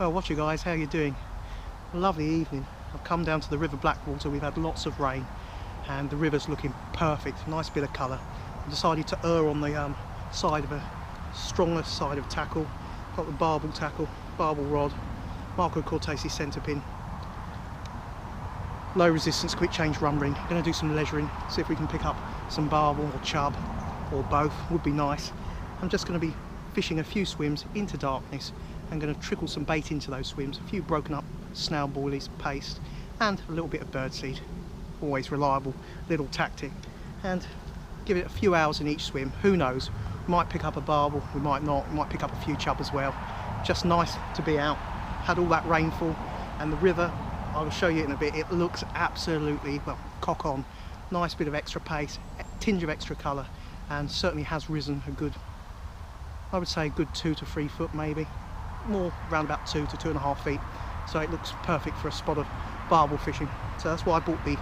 Well, watch you guys, how are you doing? Lovely evening. I've come down to the River Blackwater. We've had lots of rain and the river's looking perfect, nice bit of colour. I decided to err on the side of a stronger side of tackle. Got the barbel tackle, barbel rod, Marco Cortese centre pin, low resistance quick change run ring. Going to do some leisuring, see if we can pick up some barbel or chub or both, would be nice. I'm just going to be fishing a few swims into darkness. I'm going to trickle some bait into those swims, a few broken up snail boilies, paste, and a little bit of birdseed. Always reliable little tactic. And give it a few hours in each swim. Who knows? We might pick up a barbel, we might not. We might pick up a few chub as well. Just nice to be out. Had all that rainfall, and the river, I will show you in a bit, it looks absolutely, well, cock on. Nice bit of extra pace, a tinge of extra colour, and certainly has risen a good, I would say a good 2 to 3 foot maybe. More around about 2 to 2.5 feet, so it looks perfect for a spot of barbel fishing. So that's why I bought the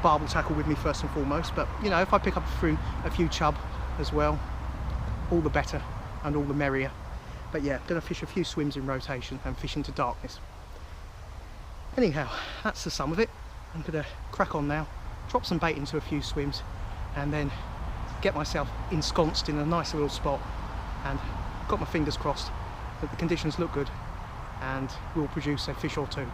barbel tackle with me first and foremost. But you know, if I pick up a few chub as well, all the better and all the merrier. But yeah, gonna fish a few swims in rotation and fish into darkness. Anyhow, that's the sum of it. I'm gonna crack on now, drop some bait into a few swims, and then get myself ensconced in a nice little spot, and got my fingers crossed that the conditions look good and will produce a fish or two.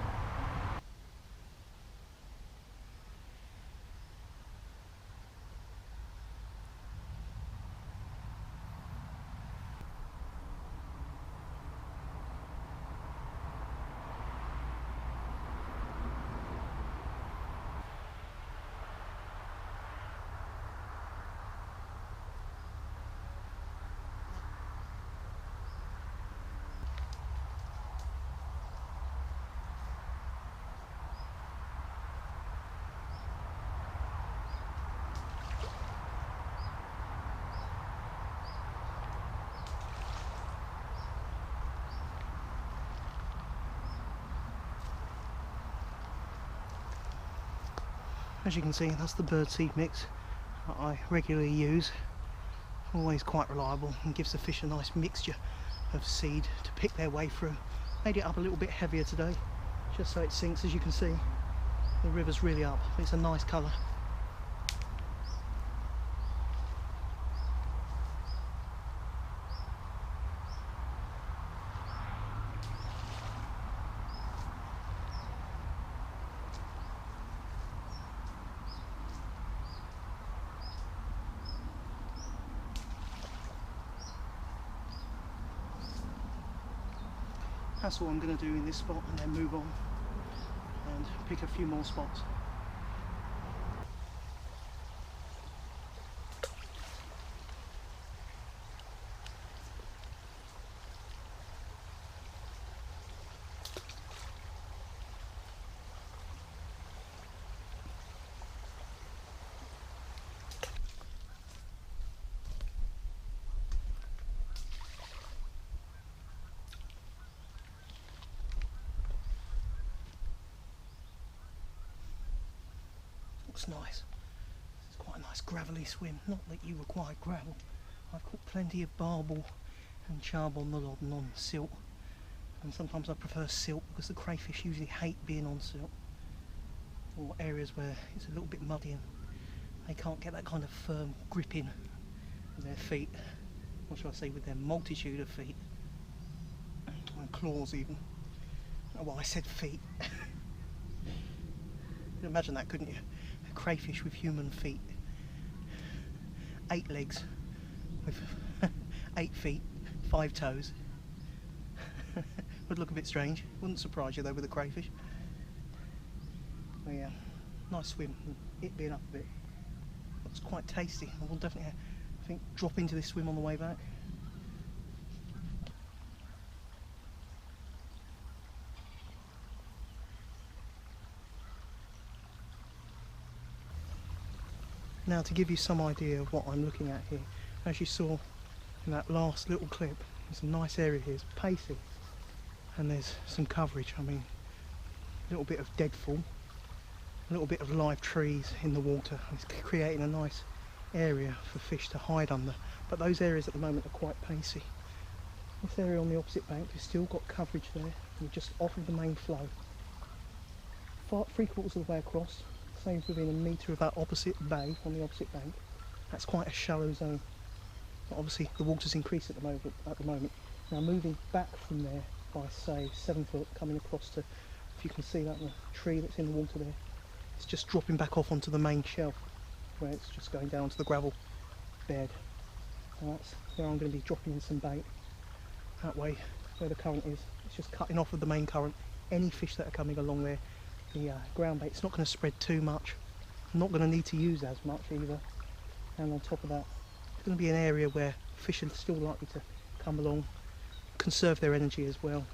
As you can see, that's the birdseed mix that I regularly use. Always quite reliable and gives the fish a nice mixture of seed to pick their way through. Made it up a little bit heavier today, just so it sinks. As you can see, the river's really up. It's a nice colour. That's what I'm going to do in this spot, and then move on and pick a few more spots. Looks nice. It's quite a nice gravelly swim. Not that you require gravel. I've caught plenty of barbel and chub on the rod and on silt, and sometimes I prefer silt because the crayfish usually hate being on silt, or areas where it's a little bit muddy and they can't get that kind of firm gripping with their feet, or shall I say with their multitude of feet and claws even. Oh, well, I said feet. You can imagine that, couldn't you? A crayfish with human feet, 8 legs with 8 feet, 5 toes. Would look a bit strange. Wouldn't surprise you though with a crayfish. But yeah, nice swim. It being up a bit. Looks quite tasty. I will definitely, I think, drop into this swim on the way back. Now, to give you some idea of what I'm looking at here, as you saw in that last little clip, there's a nice area here, it's pacey, and there's some coverage. I mean, a little bit of deadfall, a little bit of live trees in the water. It's creating a nice area for fish to hide under, but those areas at the moment are quite pacey. This area on the opposite bank, we've still got coverage there. We're just off of the main flow. 3/4 of the way across, same within a metre of that opposite bay on the opposite bank. That's quite a shallow zone. But obviously the water's increased at the moment. Now moving back from there by say 7 foot, coming across to, if you can see that tree that's in the water there, it's just dropping back off onto the main shelf where it's just going down to the gravel bed. And that's where I'm going to be dropping in some bait. That way, where the current is, it's just cutting off with the main current. Any fish that are coming along there, the ground bait, it's not going to spread too much. I'm not going to need to use as much either. And on top of that, it's going to be an area where fish are still likely to come along, conserve their energy as well,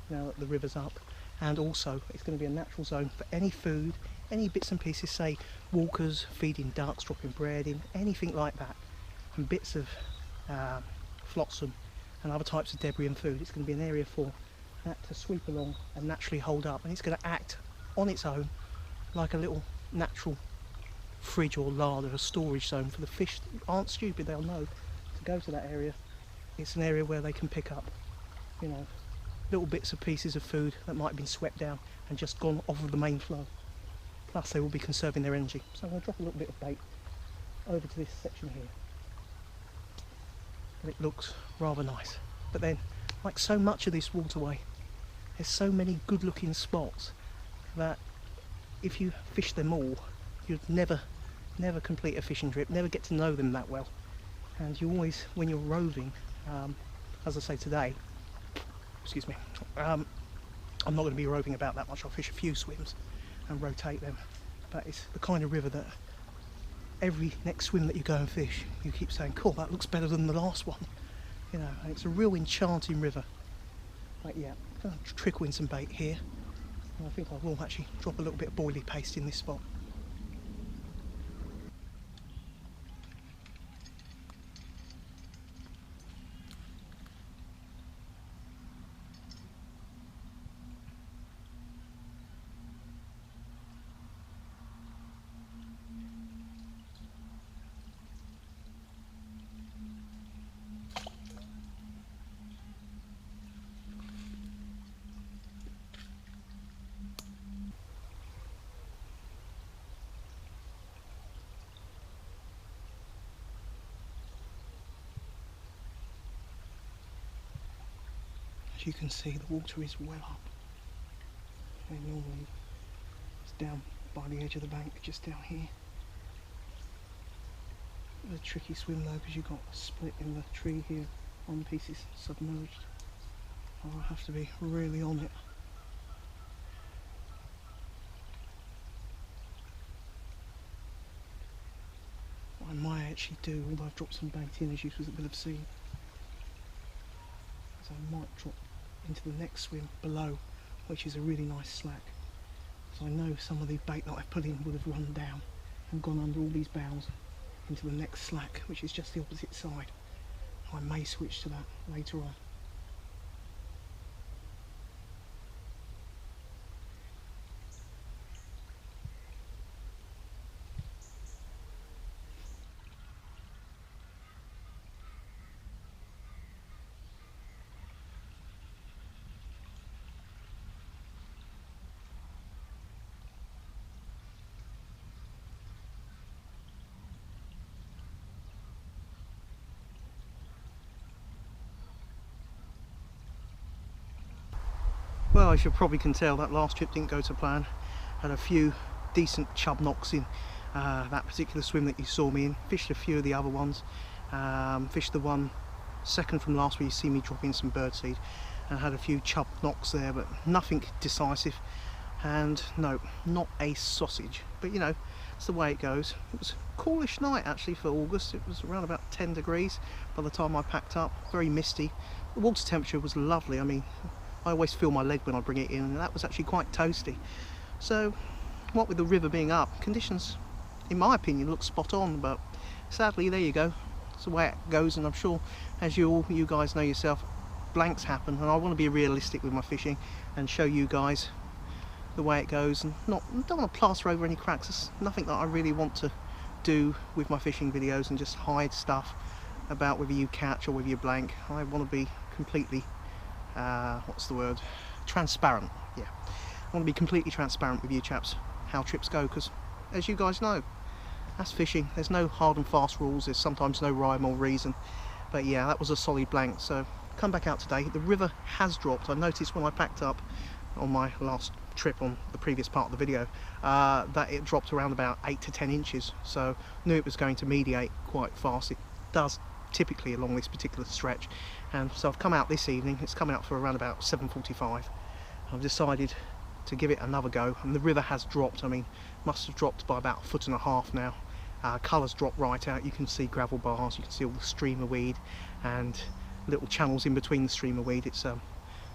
now that the river's up. And also, it's going to be a natural zone for any food, any bits and pieces, say walkers, feeding ducks, dropping bread in, anything like that. And bits of flotsam and other types of debris and food. It's going to be an area for that to sweep along and naturally hold up, and it's going to act on its own like a little natural fridge or larder, a storage zone for the fish that aren't stupid. They'll know to go to that area. It's an area where they can pick up, you know, little bits of pieces of food that might have been swept down and just gone off of the main flow. Plus they will be conserving their energy. So I'm going to drop a little bit of bait over to this section here. And it looks rather nice. But then, like so much of this waterway, there's so many good looking spots that if you fish them all, you'd never complete a fishing trip, never get to know them that well. And you always, when you're roving, as I say today, excuse me, I'm not going to be roving about that much. I'll fish a few swims and rotate them. But it's the kind of river that every next swim that you go and fish, you keep saying, cool, that looks better than the last one. You know, and it's a real enchanting river. But yeah, I'm going to trickle in some bait here. And I think I will actually drop a little bit of boilie paste in this spot. As you can see, the water is well up, and normally it's down by the edge of the bank, just down here. It's a tricky swim though, because you've got a split in the tree here, one piece is submerged. I'll have to be really on it. What I might actually do, although I've dropped some bait in, as you will have seen, is I might drop into the next swim below, which is a really nice slack. So I know some of the bait that I've put in would have run down and gone under all these boughs into the next slack, which is just the opposite side. I may switch to that later on. Well, as you probably can tell, that last trip didn't go to plan. Had a few decent chub knocks in that particular swim that you saw me in. Fished a few of the other ones. Fished the one second from last where you see me dropping some birdseed. And had a few chub knocks there, but nothing decisive. And no, not a sausage. But you know, it's the way it goes. It was a coolish night actually for August. It was around about 10 degrees by the time I packed up. Very misty. The water temperature was lovely. I mean, I always feel my leg when I bring it in, and that was actually quite toasty. So, what with the river being up, conditions, in my opinion, look spot on, but sadly, there you go. It's the way it goes, and I'm sure, as you guys know yourself, blanks happen, and I want to be realistic with my fishing and show you guys the way it goes, and don't want to plaster over any cracks. There's nothing that I really want to do with my fishing videos and just hide stuff about whether you catch or whether you blank. I want to be completely, what's the word, transparent. Yeah, I want to be completely transparent with you chaps how trips go, because as you guys know, that's fishing. There's no hard and fast rules, there's sometimes no rhyme or reason. But yeah, that was a solid blank. So come back out today. The river has dropped. I noticed when I packed up on my last trip on the previous part of the video that it dropped around about 8 to 10 inches, so knew it was going to mediate quite fast. It does typically along this particular stretch, and so I've come out this evening. It's coming out for around about 7:45. I've decided to give it another go, and the river has dropped. I mean, must have dropped by about 1.5 foot now. Colours drop right out. You can see gravel bars, you can see all the streamer weed and little channels in between the streamer weed. It's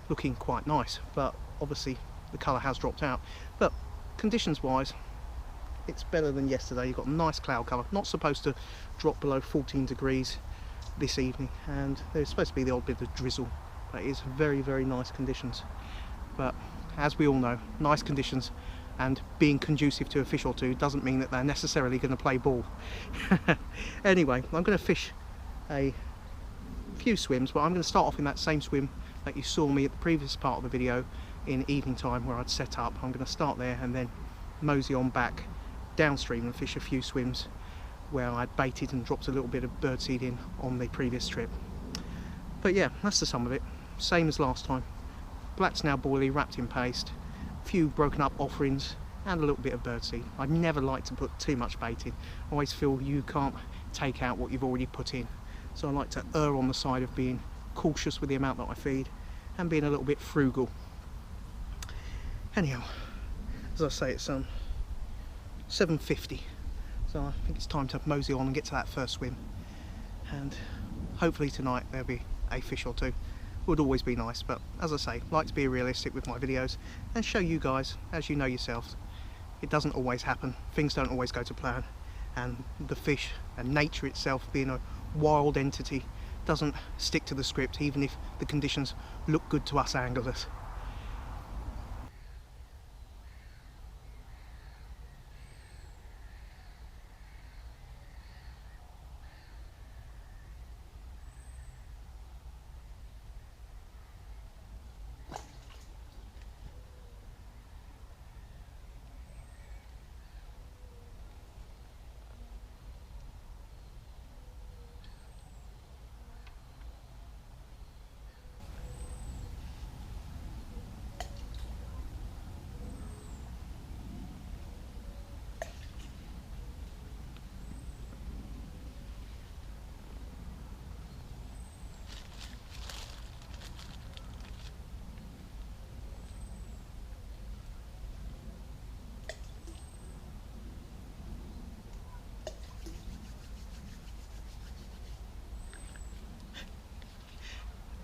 looking quite nice, but obviously the colour has dropped out. But conditions wise, it's better than yesterday. You've got a nice cloud cover, not supposed to drop below 14 degrees this evening, and there's supposed to be the odd bit of drizzle, but it is very, very nice conditions. But as we all know, nice conditions and being conducive to a fish or two doesn't mean that they're necessarily going to play ball. Anyway, I'm going to fish a few swims, but I'm going to start off in that same swim that you saw me at the previous part of the video in evening time where I'd set up. I'm going to start there and then mosey on back downstream and fish a few swims where I'd baited and dropped a little bit of birdseed in on the previous trip. But yeah, that's the sum of it. Same as last time. Black snout boilie wrapped in paste, a few broken up offerings and a little bit of birdseed. I never like to put too much bait in. I always feel you can't take out what you've already put in. So I like to err on the side of being cautious with the amount that I feed and being a little bit frugal. Anyhow, as I say, it's 7:50, so I think it's time to mosey on and get to that first swim, and hopefully tonight there'll be a fish or two. Would always be nice, but as I say, like to be realistic with my videos and show you guys, as you know yourselves, it doesn't always happen, things don't always go to plan, and the fish and nature itself being a wild entity doesn't stick to the script even if the conditions look good to us anglers.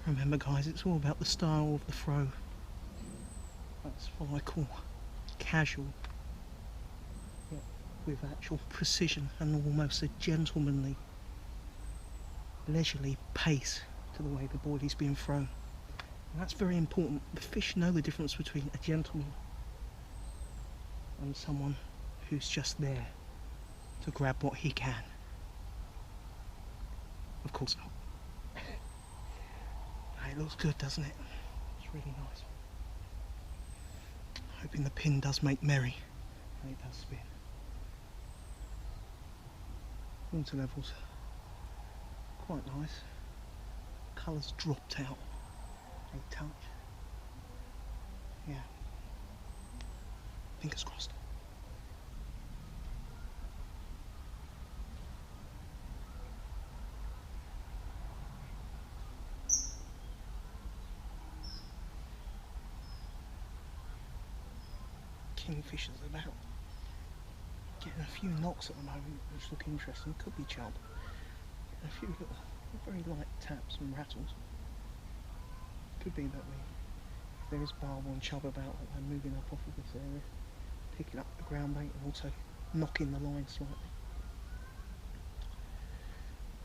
Remember guys, it's all about the style of the throw. That's what I call casual, yet with actual precision and almost a gentlemanly, leisurely pace to the way the boilie's being thrown. And that's very important. The fish know the difference between a gentleman and someone who's just there to grab what he can. Of course not. It looks good, doesn't it? It's really nice. Hoping the pin does make merry and it does spin. Water levels quite nice. Colours dropped out a touch. Yeah. Fingers crossed. Kingfishers about. Getting a few knocks at the moment, which look interesting. Could be chub. Getting a few little, very light taps and rattles. Could be that if there is barbel and chub about, that they're moving up off of this area, picking up the ground bait and also knocking the line slightly.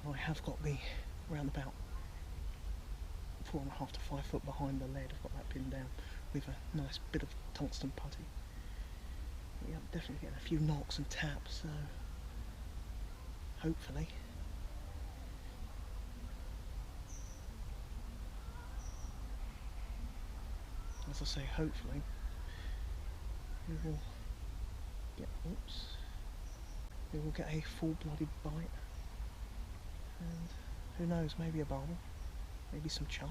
I have got the round about 4.5 to 5 foot behind the lead. I've got that pinned down with a nice bit of tungsten putty. Yeah, I'm definitely getting a few knocks and taps, so hopefully as I say, hopefully we will get, we will get a full-blooded bite, and who knows, maybe a barbel, maybe some chub.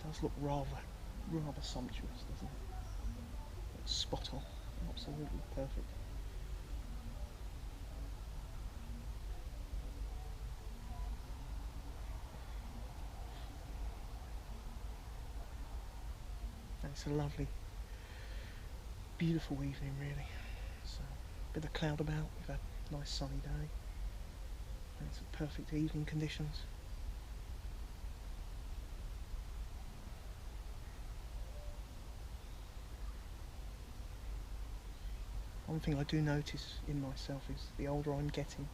It does look rather sumptuous, doesn't it? It's spot on, absolutely perfect. And it's a lovely, beautiful evening really. So, a bit of cloud about, we've had a nice sunny day, and it's perfect evening conditions. One thing I do notice in myself is the older I'm getting,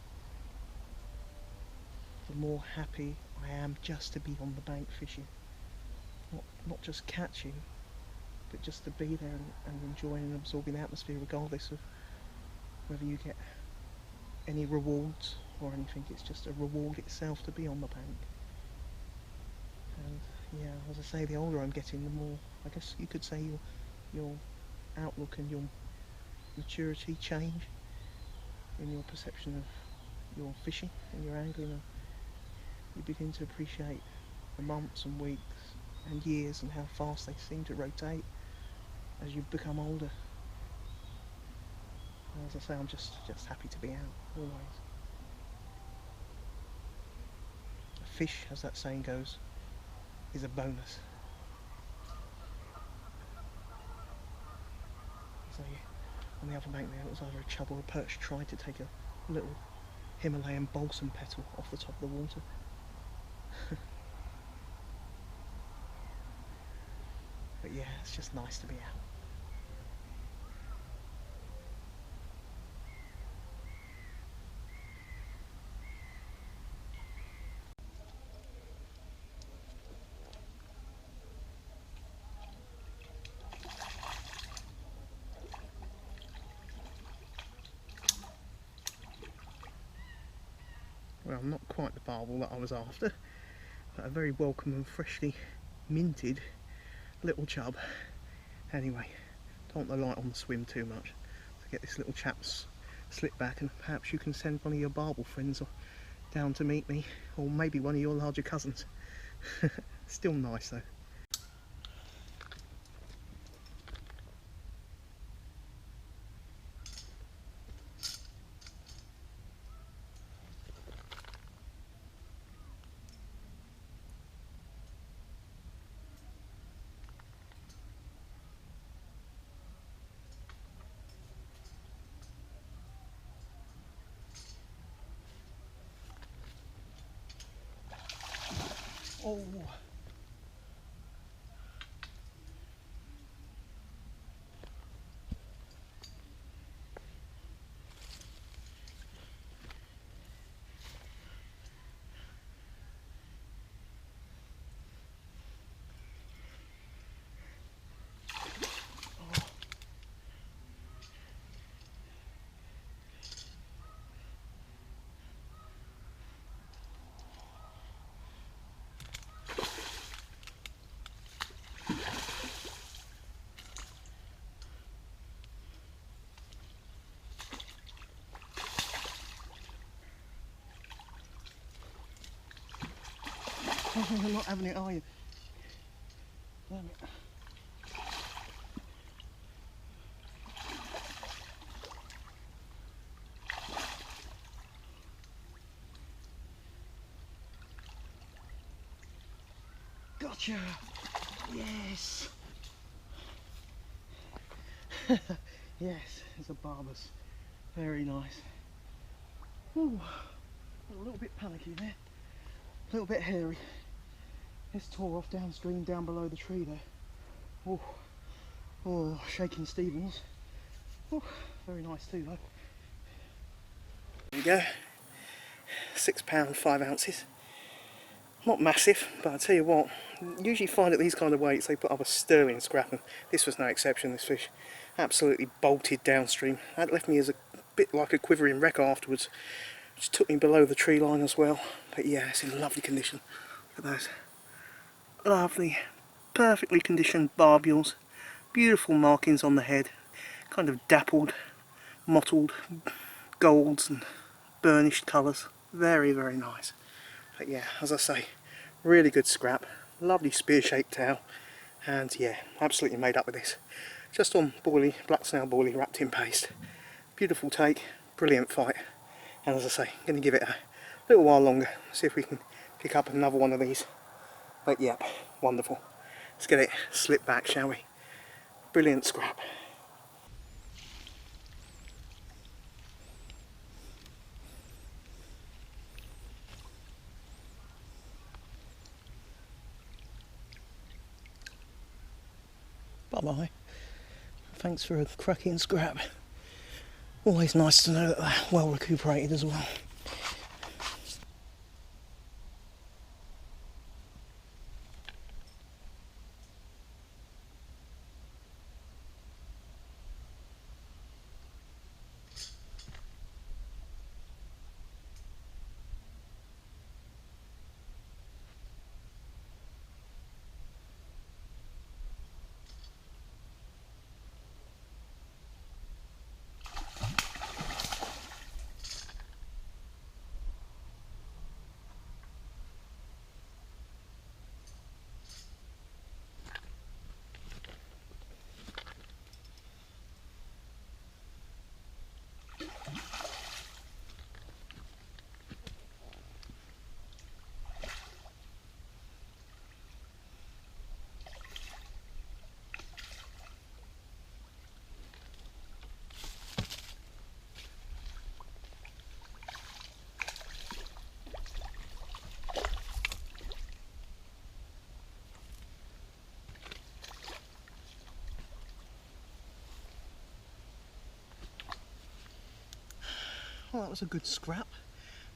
the more happy I am just to be on the bank fishing. Not just catching, but just to be there and enjoying and absorbing the atmosphere, regardless of whether you get any rewards or anything. It's just a reward itself to be on the bank. And yeah, as I say, the older I'm getting, the more, I guess you could say, your outlook and your maturity change in your perception of your fishing and your angling, and you begin to appreciate the months and weeks and years and how fast they seem to rotate as you become older. And as I say, I'm just happy to be out, always. A fish, as that saying goes, is a bonus. So yeah, on the other bank there, it was either a chub or a perch tried to take a little Himalayan balsam petal off the top of the water. But yeah, it's just nice to be out. Well, not quite the barbel that I was after, but a very welcome and freshly minted little chub. Anyway, don't want the light on the swim too much, so get this little chap slip back, and perhaps you can send one of your barbel friends down to meet me, or maybe one of your larger cousins. Still nice though. Oh. You're not having it, are you? Damn it. Gotcha! Yes! Yes, it's a barbus. Very nice. Ooh, a little bit panicky there. A little bit hairy. It's tore off downstream, down below the tree there. Oh, oh, shaking Stevens. Oh, very nice too though. There we go. £6, 5 ounces. Not massive, but I tell you what, usually find at these kind of weights they put up a sterling scrap, and this was no exception. This fish absolutely bolted downstream. That left me as a bit like a quivering wreck afterwards, which took me below the tree line as well. But yeah, it's in lovely condition. Look at those lovely perfectly conditioned barbules, beautiful markings on the head, kind of dappled, mottled golds and burnished colours. Very, very nice. But yeah, as I say, really good scrap, lovely spear shaped tail, and yeah, absolutely made up with this. Just on boilie, black snail boilie wrapped in paste. Beautiful take, brilliant fight, and as I say, I'm going to give it a little while longer, see if we can pick up another one of these. But yeah, wonderful. Let's get it slipped back, shall we? Brilliant scrap. Bye bye. Thanks for a cracking scrap. Always nice to know that they're well recuperated as well. Well, that was a good scrap.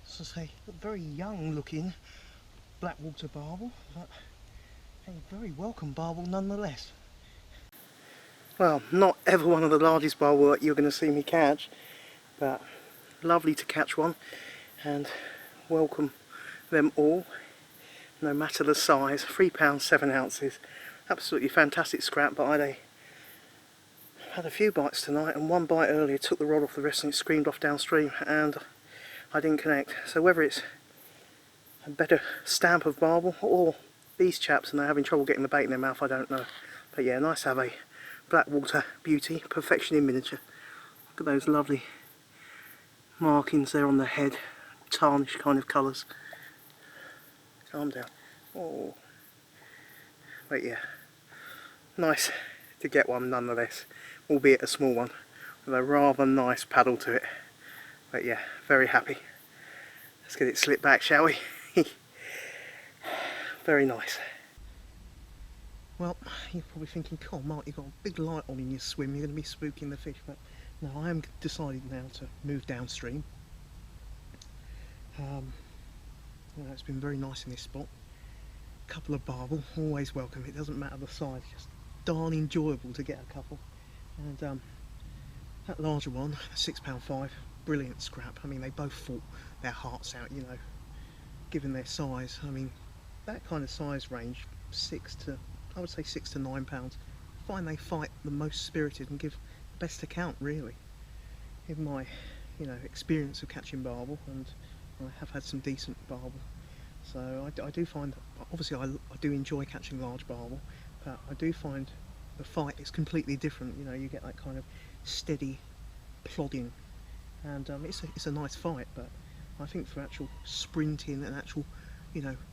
As I say, a very young looking Blackwater barbel, but a very welcome barbel nonetheless. Well, not ever one of the largest barbel that you're going to see me catch, but lovely to catch one, and welcome them all, no matter the size. £3 7 ounces, absolutely fantastic scrap. But I had a few bites tonight, and one bite earlier took the rod off the wrist and it screamed off downstream, and I didn't connect. So whether it's a better stamp of barbel or these chaps and they're having trouble getting the bait in their mouth, I don't know. But yeah, nice to have a Blackwater beauty, perfection in miniature. Look at those lovely markings there on the head, tarnished kind of colours. Calm down. Oh, but yeah, nice to get one nonetheless, albeit a small one, with a rather nice paddle to it. But yeah, very happy. Let's get it slipped back, shall we? Very nice. Well, you're probably thinking, "God, Mark, you've got a big light on in your swim, you're going to be spooking the fish." But no, I am decided now to move downstream. It's been very nice in this spot. A couple of barbel, always welcome. It doesn't matter the size, just darn enjoyable to get a couple. And that larger one, £6 5, brilliant scrap. I mean, they both fought their hearts out, you know, given their size. I mean, that kind of size range, I would say 6 to 9 pounds. I find they fight the most spirited and give the best account, really, in my, experience of catching barbel, and I have had some decent barbel. So I do find, obviously I do enjoy catching large barbel, but I do find the fight is completely different. You know, you get that kind of steady plodding, and it's a nice fight. But I think for actual sprinting and actual,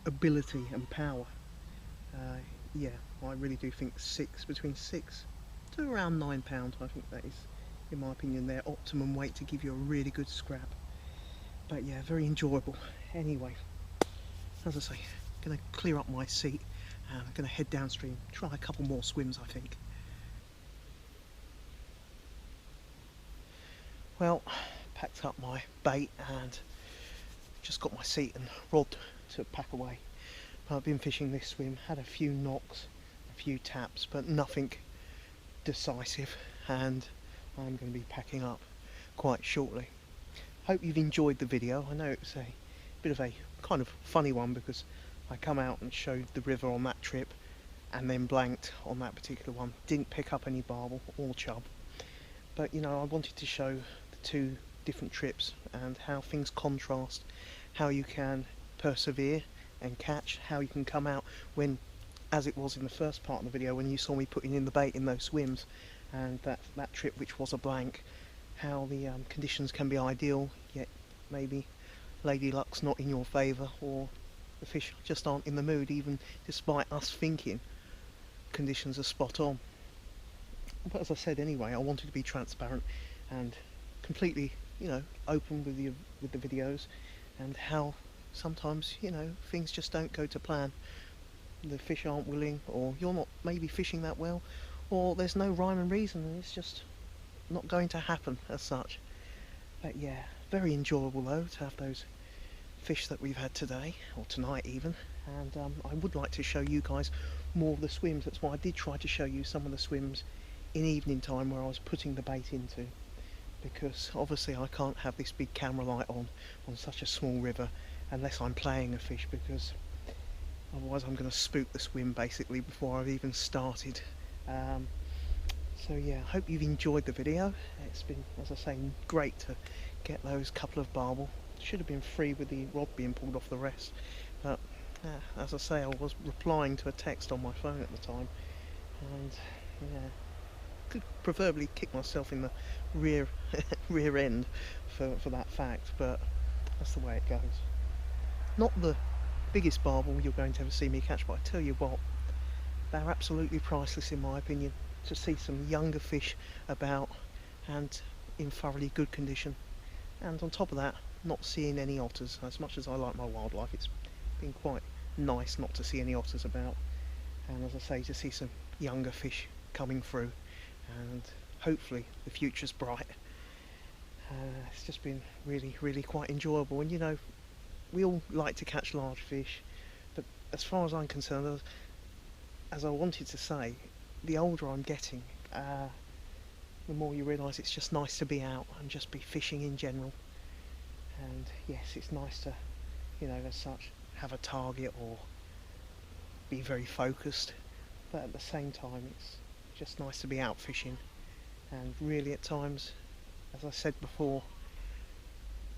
ability and power, yeah, I really do think between 6 to around 9 pounds. I think that is, in my opinion, their optimum weight to give you a really good scrap. But yeah, very enjoyable. Anyway, as I say, I'm going to clear up my seat and I'm going to head downstream, try a couple more swims, I think. Well, packed up my bait and just got my seat and rod to pack away. I've been fishing this swim, had a few knocks, a few taps, but nothing decisive, and I'm going to be packing up quite shortly. Hope you've enjoyed the video. I know it's a bit of a kind of funny one because I come out and showed the river on that trip, and then blanked on that particular one. Didn't pick up any barbel or chub, but you know, I wanted to show the two different trips and how things contrast, how you can persevere and catch, how you can come out when, as it was in the first part of the video when you saw me putting in the bait in those swims, and that trip which was a blank, how the conditions can be ideal yet maybe lady luck's not in your favour, or the fish just aren't in the mood even despite us thinking conditions are spot on. But as I said anyway, I wanted to be transparent and completely, you know, open with the videos, and how sometimes, you know, things just don't go to plan. The fish aren't willing, or you're not maybe fishing that well, or there's no rhyme and reason, and it's just not going to happen as such. But yeah, very enjoyable though to have those fish that we've had today, or tonight even, and I would like to show you guys more of the swims. That's why I did try to show you some of the swims in evening time where I was putting the bait into, because obviously I can't have this big camera light on such a small river unless I'm playing a fish, because otherwise I'm going to spook the swim basically before I've even started. So yeah, I hope you've enjoyed the video. It's been, as I say, great to get those couple of barbel. Should have been free with the rod being pulled off the rest, but as I say, I was replying to a text on my phone at the time, and yeah, could preferably kick myself in the rear end for that fact, but that's the way it goes. Not the biggest barbel you're going to ever see me catch, but I tell you what, they're absolutely priceless in my opinion. To see some younger fish about and in thoroughly good condition, and on top of that, not seeing any otters. As much as I like my wildlife, it's been quite nice not to see any otters about, and as I say, to see some younger fish coming through, and hopefully the future's bright. It's just been really quite enjoyable. And you know, we all like to catch large fish, but as far as I'm concerned, as I wanted to say, the older I'm getting, the more you realise it's just nice to be out and just be fishing in general. And yes, it's nice to, you know, as such, have a target or be very focused, but at the same time it's just nice to be out fishing. And really at times, as I said before,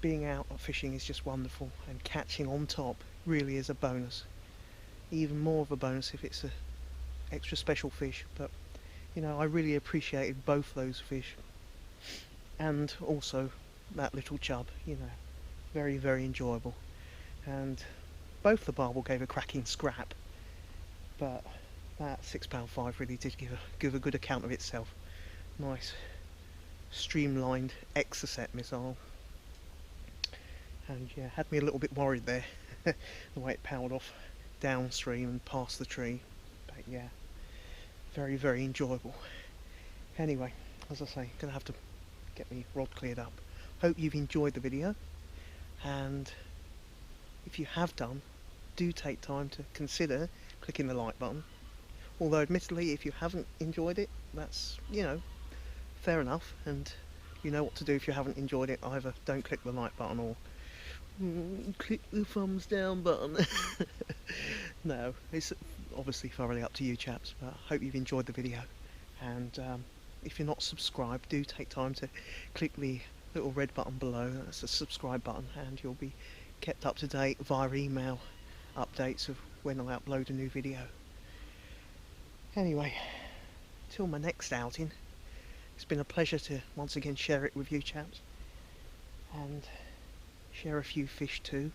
being out fishing is just wonderful, and catching on top really is a bonus. Even more of a bonus if it's a extra special fish. But you know, I really appreciated both those fish, and also that little chub, you know, very enjoyable. And both the barbel gave a cracking scrap, but that £6.5 really did give a good account of itself. Nice streamlined Exocet missile, and yeah, had me a little bit worried there the way it powered off downstream and past the tree. But yeah, very enjoyable. Anyway, as I say, gonna have to get my rod cleared up. Hope you've enjoyed the video, and if you have done, do take time to consider clicking the like button. Although admittedly, if you haven't enjoyed it, that's, you know, fair enough, and you know what to do if you haven't enjoyed it. Either don't click the like button or click the thumbs down button. No, it's obviously thoroughly up to you chaps, but I hope you've enjoyed the video. And if you're not subscribed, do take time to click the little red button below. That's the subscribe button, and you'll be kept up to date via email updates of when I upload a new video. Anyway, till my next outing, it's been a pleasure to once again share it with you chaps, and share a few fish too,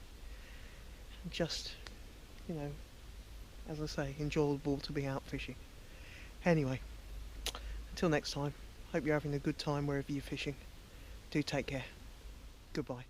and just, you know, as I say, enjoyable to be out fishing. Anyway, until next time, hope you're having a good time wherever you're fishing. Do take care. Goodbye.